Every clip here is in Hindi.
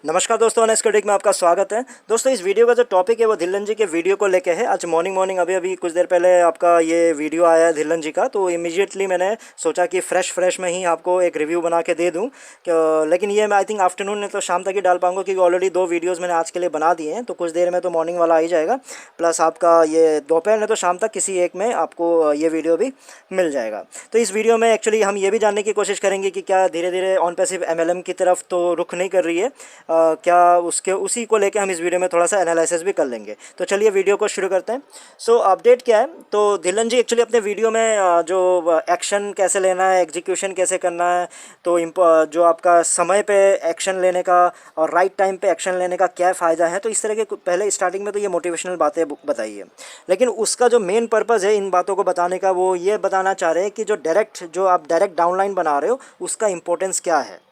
नमस्कार दोस्तों, अनएस क्रिटिक में आपका स्वागत है। दोस्तों, इस वीडियो का जो टॉपिक है वो धिल्लन जी के वीडियो को लेके है। आज मॉर्निंग अभी कुछ देर पहले आपका ये वीडियो आया है धिल्लन जी का, तो इमीडिएटली मैंने सोचा कि फ्रेश में ही आपको एक रिव्यू बना के दे दूं। लेकिन ये मैं आई थिंक आफ्टरनून में तो शाम तक ही डाल पाऊंगा, क्योंकि ऑलरेडी 2 वीडियोज़ मैंने आज के लिए बना दिए हैं। तो कुछ देर में तो मॉर्निंग वाला आ ही जाएगा, प्लस आपका ये दोपहर में तो शाम तक किसी एक में आपको ये वीडियो भी मिल जाएगा। तो इस वीडियो में एक्चुअली हम ये भी जानने की कोशिश करेंगे कि क्या धीरे धीरे ऑन पैसिव MLM की तरफ तो रुख नहीं कर रही है, क्या उसके उसी को लेके हम इस वीडियो में थोड़ा सा एनालिसिस भी कर लेंगे। तो चलिए वीडियो को शुरू करते हैं। सो अपडेट क्या है, तो धिल्लन जी एक्चुअली अपने वीडियो में जो एक्शन कैसे लेना है, एग्जीक्यूशन कैसे करना है, तो जो आपका समय पे एक्शन लेने का और राइट टाइम पे एक्शन लेने का क्या फ़ायदा है, तो इस तरह के पहले स्टार्टिंग में तो ये मोटिवेशनल बातें बताई है। लेकिन उसका जो मेन पर्पज़ है इन बातों को बताने का, वो ये बताना चाह रहे हैं कि जो आप डायरेक्ट डाउनलाइन बना रहे हो उसका इंपॉर्टेंस क्या है।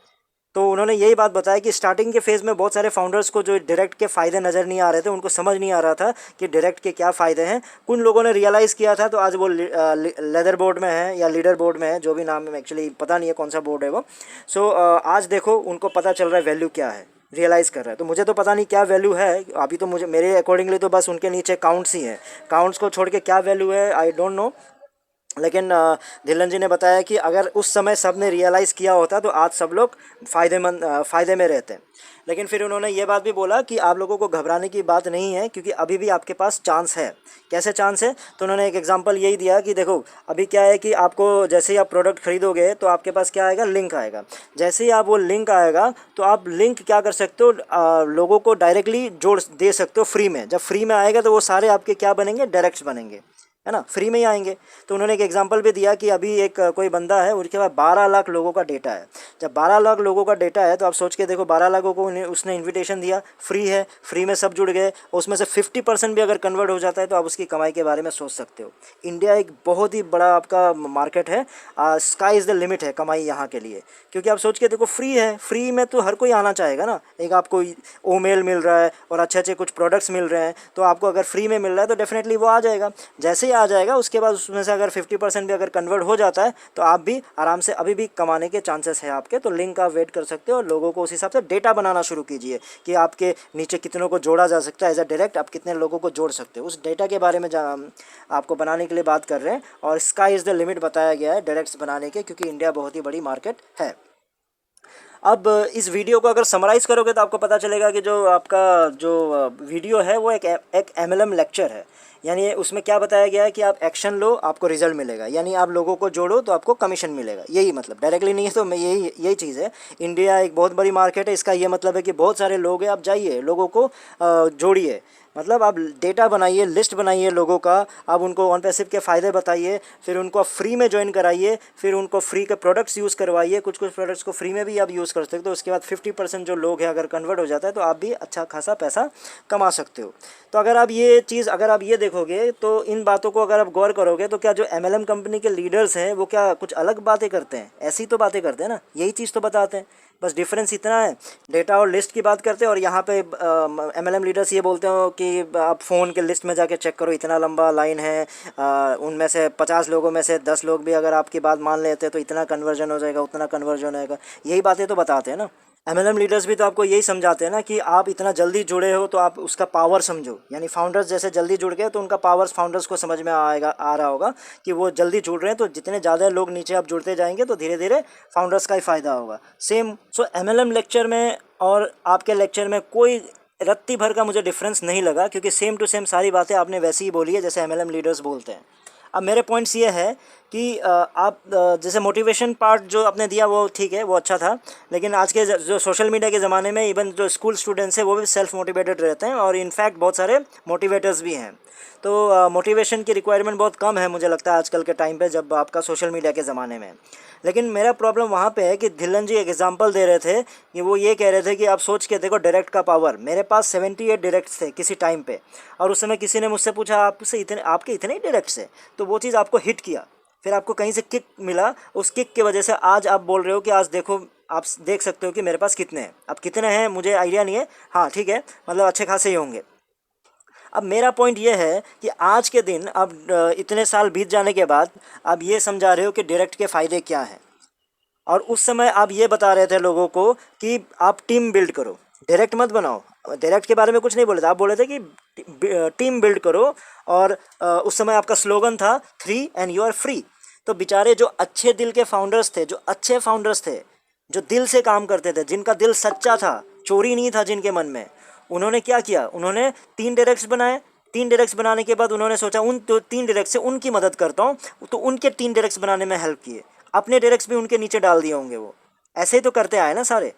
तो उन्होंने यही बात बताया कि स्टार्टिंग के फेज़ में बहुत सारे फाउंडर्स को जो डायरेक्ट के फ़ायदे नज़र नहीं आ रहे थे, उनको समझ नहीं आ रहा था कि डायरेक्ट के क्या फ़ायदे हैं। कुछ लोगों ने रियलाइज़ किया था, तो आज वो लेदर बोर्ड में है या लीडर बोर्ड में है, जो भी नाम है, एक्चुअली पता नहीं है कौन सा बोर्ड है वो। सो आज देखो उनको पता चल रहा है वैल्यू क्या है, रियलाइज़ कर रहा है। तो मुझे तो पता नहीं क्या वैल्यू है अभी, तो मुझे मेरे अकॉर्डिंगली तो बस उनके नीचे काउंट्स ही हैं। काउंट्स को छोड़ के क्या वैल्यू है आई डोंट नो। लेकिन धिल्लन जी ने बताया कि अगर उस समय सब ने रियलाइज़ किया होता तो आज सब लोग फ़ायदे में रहते। लेकिन फिर उन्होंने ये बात भी बोला कि आप लोगों को घबराने की बात नहीं है, क्योंकि अभी भी आपके पास चांस है। कैसे चांस है, तो उन्होंने एक एग्जांपल यही दिया कि देखो अभी क्या है कि आपको जैसे ही आप प्रोडक्ट खरीदोगे तो आपके पास क्या आएगा, लिंक आएगा। जैसे ही आप वो लिंक आएगा तो आप लिंक क्या कर सकते हो, लोगों को डायरेक्टली जोड़ दे सकते हो फ्री में। जब फ्री में आएगा तो वो सारे आपके क्या बनेंगे, डायरेक्ट्स बनेंगे, है ना, फ्री में ही आएंगे। तो उन्होंने एक एग्जांपल भी दिया कि अभी एक कोई बंदा है, उसके पास 12 लाख लोगों का डेटा है। जब 12 लाख लोगों का डेटा है तो आप सोच के देखो, 12 लाखों को उसने इन्विटेशन दिया, फ्री है, फ्री में सब जुड़ गए, उसमें से 50% भी अगर कन्वर्ट हो जाता है तो आप उसकी कमाई के बारे में सोच सकते हो। इंडिया एक बहुत ही बड़ा आपका मार्केट है, स्काई इज़ द लिमिट है कमाई यहाँ के लिए। क्योंकि आप सोच के देखो, फ्री है, फ्री में तो हर कोई आना चाहेगा ना। एक आपको ईमेल मिल रहा है और अच्छे कुछ प्रोडक्ट्स मिल रहे हैं, तो आपको अगर फ्री में मिल रहा है तो डेफिनेटली वो आ जाएगा। जैसे ही आ जाएगा उसके बाद उसमें से अगर 50% भी अगर कन्वर्ट हो जाता है तो आप भी आराम से अभी भी कमाने के चांसेस है आपके। तो लिंक आप वेट कर सकते हो और लोगों को उस हिसाब से डेटा बनाना शुरू कीजिए कि आपके नीचे कितनों को जोड़ा जा सकता है, एज अ डायरेक्ट आप कितने लोगों को जोड़ सकते हो। उस डेटा के बारे में आपको बनाने के लिए बात कर रहे हैं। और स्काई इज़ द लिमिट बताया गया है डायरेक्ट्स बनाने के, क्योंकि इंडिया बहुत ही बड़ी मार्केट है। अब इस वीडियो को अगर समराइज़ करोगे तो आपको पता चलेगा कि जो आपका जो वीडियो है वो एक MLM लेक्चर है। यानी उसमें क्या बताया गया है कि आप एक्शन लो, आपको रिजल्ट मिलेगा। यानी आप लोगों को जोड़ो तो आपको कमीशन मिलेगा, यही मतलब। डायरेक्टली नहीं है तो मैं यही चीज़ है। इंडिया एक बहुत बड़ी मार्केट है, इसका ये मतलब है कि बहुत सारे लोग हैं, आप जाइए लोगों को जोड़िए। मतलब आप डेटा बनाइए, लिस्ट बनाइए लोगों का, आप उनको ऑन पैसिव के फ़ायदे बताइए, फिर उनको फ्री में ज्वाइन कराइए, फिर उनको फ्री के प्रोडक्ट्स यूज़ करवाइए। कुछ प्रोडक्ट्स को फ्री में भी आप यूज़ कर सकते हो। तो उसके बाद 50% जो लोग हैं अगर कन्वर्ट हो जाता है तो आप भी अच्छा खासा पैसा कमा सकते हो। तो अगर आप ये देखोगे, तो इन बातों को अगर आप गौर करोगे, तो क्या जो MLM कंपनी के लीडर्स हैं वो क्या कुछ अलग बातें करते हैं? ऐसी तो बातें करते हैं ना, यही चीज़ तो बताते हैं। बस डिफरेंस इतना है, डेटा और लिस्ट की बात करते हैं और यहाँ पे MLM लीडर्स ये बोलते हो कि आप फ़ोन के लिस्ट में जाके चेक करो, इतना लंबा लाइन है, उनमें से 50 लोगों में से 10 लोग भी अगर आपकी बात मान लेते हैं तो इतना कन्वर्जन हो जाएगा, उतना कन्वर्जन होएगा। यही बातें तो बताते हैं ना। MLM लीडर्स भी तो आपको यही समझाते हैं ना कि आप इतना जल्दी जुड़े हो तो आप उसका पावर समझो। यानी फाउंडर्स जैसे जल्दी जुड़ गए तो उनका पावर फाउंडर्स को समझ में आ रहा होगा कि वो जल्दी जुड़ रहे हैं, तो जितने ज़्यादा लोग नीचे आप जुड़ते जाएंगे तो धीरे धीरे फाउंडर्स का ही फ़ायदा होगा। सेम MLM लेक्चर में और आपके लेक्चर में कोई रत्ती भर का मुझे डिफरेंस नहीं लगा, क्योंकि सेम टू सेम सारी बातें आपने वैसी ही बोली है जैसे MLM लीडर्स बोलते हैं। अब मेरे पॉइंट्स ये है कि आप जैसे मोटिवेशन पार्ट जो आपने दिया वो ठीक है, वो अच्छा था। लेकिन आज के जो सोशल मीडिया के ज़माने में इवन जो स्कूल स्टूडेंट्स हैं वो भी सेल्फ मोटिवेटेड रहते हैं, और इनफैक्ट बहुत सारे मोटिवेटर्स भी हैं। तो मोटिवेशन की रिक्वायरमेंट बहुत कम है मुझे लगता है आजकल के टाइम पे, जब आपका सोशल मीडिया के ज़माने में। लेकिन मेरा प्रॉब्लम वहाँ पे है कि धिल्लन जी एक एग्जांपल दे रहे थे कि वो ये कह रहे थे कि आप सोच के देखो डायरेक्ट का पावर। मेरे पास 78 डायरेक्ट्स थे किसी टाइम पे, और उस समय किसी ने मुझसे पूछा आपके इतने ही डायरेक्ट्स है, तो वो चीज़ आपको हिट किया, फिर आपको कहीं से किक मिला। उस किक की वजह से आज आप बोल रहे हो कि आज देखो, आप देख सकते हो कि मेरे पास कितने हैं। अब कितने हैं मुझे आइडिया नहीं है, हाँ ठीक है, मतलब अच्छे खासे ही होंगे। अब मेरा पॉइंट ये है कि आज के दिन अब इतने साल बीत जाने के बाद आप ये समझा रहे हो कि डायरेक्ट के फ़ायदे क्या हैं, और उस समय आप ये बता रहे थे लोगों को कि आप टीम बिल्ड करो। डायरेक्ट मत बनाओ। डायरेक्ट के बारे में कुछ नहीं बोले थे, आप बोले थे कि टीम बिल्ड करो, और उस समय आपका स्लोगन था 3 एंड यू आर फ्री। तो बेचारे जो अच्छे दिल के फाउंडर्स थे, जो अच्छे फाउंडर्स थे, जो दिल से काम करते थे, जिनका दिल सच्चा था, चोरी नहीं था जिनके मन में, उन्होंने क्या किया, उन्होंने 3 डायरेक्ट्स बनाए। 3 डायरेक्ट्स बनाने के बाद उन्होंने सोचा उन तो 3 डायरेक्ट से उनकी मदद करता हूँ, तो उनके 3 डायरेक्ट्स बनाने में हेल्प किए, अपने डायरेक्ट्स भी उनके नीचे डाल दिए होंगे। वो ऐसे ही तो करते आए ना सारे।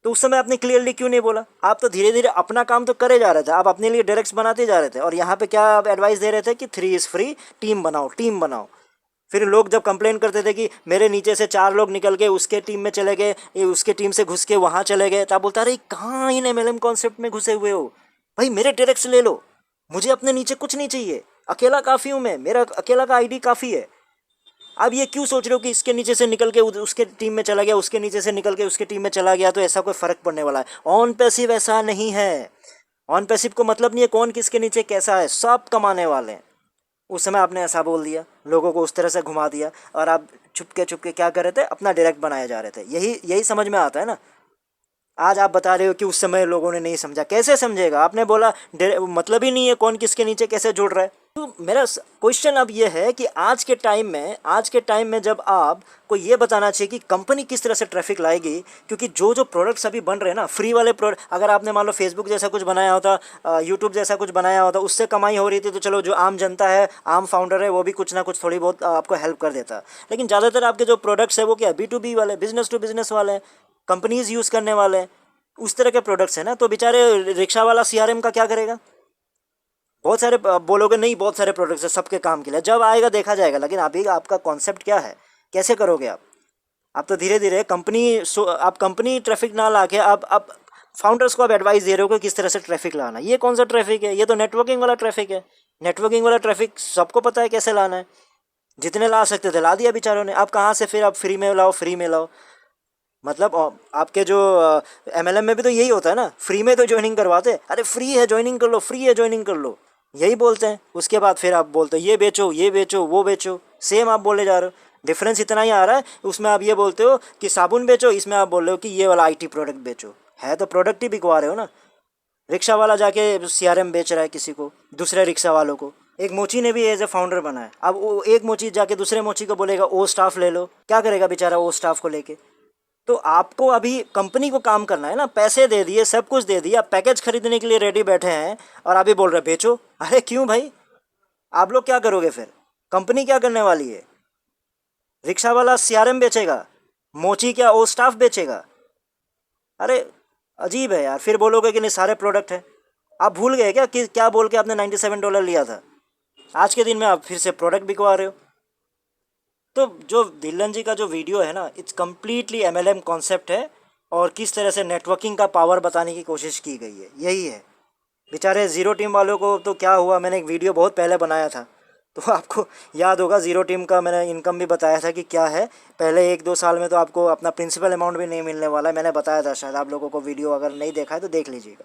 तो उस समय आपने क्लियरली क्यों नहीं बोला? आप तो धीरे धीरे अपना काम तो करे जा रहे थे, आप अपने लिए डायरेक्ट्स बनाते जा रहे थे, और यहाँ पे क्या आप एडवाइस दे रहे थे कि 3 इज़ फ्री, टीम बनाओ, टीम बनाओ। फिर लोग जब कंप्लेन करते थे कि मेरे नीचे से 4 लोग निकल के उसके टीम में चले गए, ये उसके टीम से घुस के वहाँ चले गए, तो आप बोलता अरे कहाँ इन MLM कॉन्सेप्ट में घुसे हुए हो भाई, मेरे डायरेक्ट्स ले लो, मुझे अपने नीचे कुछ नहीं चाहिए, अकेला काफ़ी हूँ मैं, मेरा अकेला का ID काफ़ी है। अब ये क्यों सोच रहे हो कि इसके नीचे से निकल के उसके टीम में चला गया, उसके नीचे से निकल के उसके टीम में चला गया तो ऐसा कोई फ़र्क पड़ने वाला है? ऑन पैसिव ऐसा नहीं है। ऑन पैसिव को मतलब नहीं है कौन किसके नीचे कैसा है, सब कमाने वाले हैं। उस समय आपने ऐसा बोल दिया, लोगों को उस तरह से घुमा दिया, और आप छुपके क्या कर रहे थे, अपना डायरेक्ट बनाए जा रहे थे। यही समझ में आता है ना। आज आप बता रहे हो कि उस समय लोगों ने नहीं समझा, कैसे समझेगा? आपने बोला मतलब ही नहीं है कौन किसके नीचे कैसे जुड़ रहा है। तो मेरा क्वेश्चन अब ये है कि आज के टाइम में जब आपको ये बताना चाहिए कि कंपनी किस तरह से ट्रैफिक लाएगी, क्योंकि जो प्रोडक्ट्स अभी बन रहे हैं ना, फ्री वाले प्रोडक्ट, अगर आपने मान लो फेसबुक जैसा कुछ बनाया होता, यूट्यूब जैसा कुछ बनाया होता, उससे कमाई हो रही थी, तो चलो जो आम जनता है, आम फाउंडर है, वो भी कुछ ना कुछ थोड़ी बहुत आपको हेल्प कर देता। लेकिन ज़्यादातर आपके जो प्रोडक्ट्स है वो क्या B2B वाले, बिजनेस टू बिजनेस वाले हैं, कंपनीज यूज़ करने वाले हैं, उस तरह के प्रोडक्ट्स हैं ना। तो बेचारे रिक्शा वाला CRM का क्या करेगा? बहुत सारे बोलोगे नहीं, बहुत सारे प्रोडक्ट्स हैं सबके काम के लिए, जब आएगा देखा जाएगा। लेकिन अभी आपका कॉन्सेप्ट क्या है, कैसे करोगे आप तो धीरे धीरे आप कंपनी ट्रैफिक ना ला के आप फाउंडर्स को आप एडवाइस दे रहे हो कि किस तरह से ट्रैफिक लाना। ये कौन सा ट्रैफिक है? ये तो नेटवर्किंग वाला ट्रैफिक है। नेटवर्किंग वाला ट्रैफिक सबको पता है कैसे लाना है, जितने ला सकते थे ला दिया बेचारों ने। आप कहाँ से फिर आप फ्री में लाओ, फ्री में लाओ, मतलब आपके जो MLM में भी तो यही होता है ना, फ्री में तो ज्वाइनिंग करवाते, अरे फ्री है ज्वाइनिंग कर लो, फ्री है ज्वाइनिंग कर लो, यही बोलते हैं। उसके बाद फिर आप बोलते हो ये बेचो, ये बेचो, वो बेचो, सेम आप बोले जा रहे हो। डिफरेंस इतना ही आ रहा है, उसमें आप ये बोलते हो कि साबुन बेचो, इसमें आप बोल रहे हो कि ये वाला IT प्रोडक्ट बेचो। है तो प्रोडक्ट ही बिकवा रहे हो ना। रिक्शा वाला जाके CRM बेच रहा है किसी को, दूसरे रिक्शा वालों को। एक मोची ने भी एज ए फाउंडर बना है, अब वो एक मोची जाके दूसरे मोची को बोलेगा ओ स्टाफ ले लो, क्या करेगा बेचारा ओ स्टाफ को लेके? तो आपको अभी कंपनी को काम करना है ना, पैसे दे दिए, सब कुछ दे दिया, पैकेज खरीदने के लिए रेडी बैठे हैं, और अभी बोल रहे बेचो। अरे क्यों भाई? आप लोग क्या करोगे फिर? कंपनी क्या करने वाली है? रिक्शा वाला CRM बेचेगा, मोची क्या ओ स्टाफ बेचेगा? अरे अजीब है यार। फिर बोलोगे कि नहीं सारे प्रोडक्ट है। आप भूल गए क्या कि क्या बोल के आपने $97 लिया था? आज के दिन में आप फिर से प्रोडक्ट बिकवा रहे हो। तो जो धिल्लन जी का जो वीडियो है ना, इट्स कम्प्लीटली MLM कॉन्सेप्ट है, और किस तरह से नेटवर्किंग का पावर बताने की कोशिश की गई है, यही है। बेचारे ज़ीरो टीम वालों को तो क्या हुआ, मैंने एक वीडियो बहुत पहले बनाया था, तो आपको याद होगा ज़ीरो टीम का मैंने इनकम भी बताया था कि क्या है। पहले 1-2 साल में तो आपको अपना प्रिंसिपल अमाउंट भी नहीं मिलने वाला है, मैंने बताया था। शायद आप लोगों को वीडियो अगर नहीं देखा है तो देख लीजिएगा।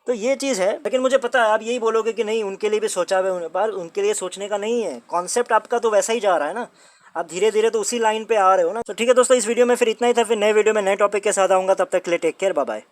तो ये चीज़ है। लेकिन मुझे पता है आप यही बोलोगे कि नहीं उनके लिए भी सोचा हुआ, पर उनके लिए सोचने का नहीं है, कॉन्सेप्ट आपका तो वैसा ही जा रहा है ना। आप धीरे धीरे तो उसी लाइन पे आ रहे हो ना। तो ठीक है दोस्तों, इस वीडियो में फिर इतना ही था। फिर नए वीडियो में नए टॉपिक के साथ आऊँगा, तब तक के लिए टेक केयर, बाय बाय।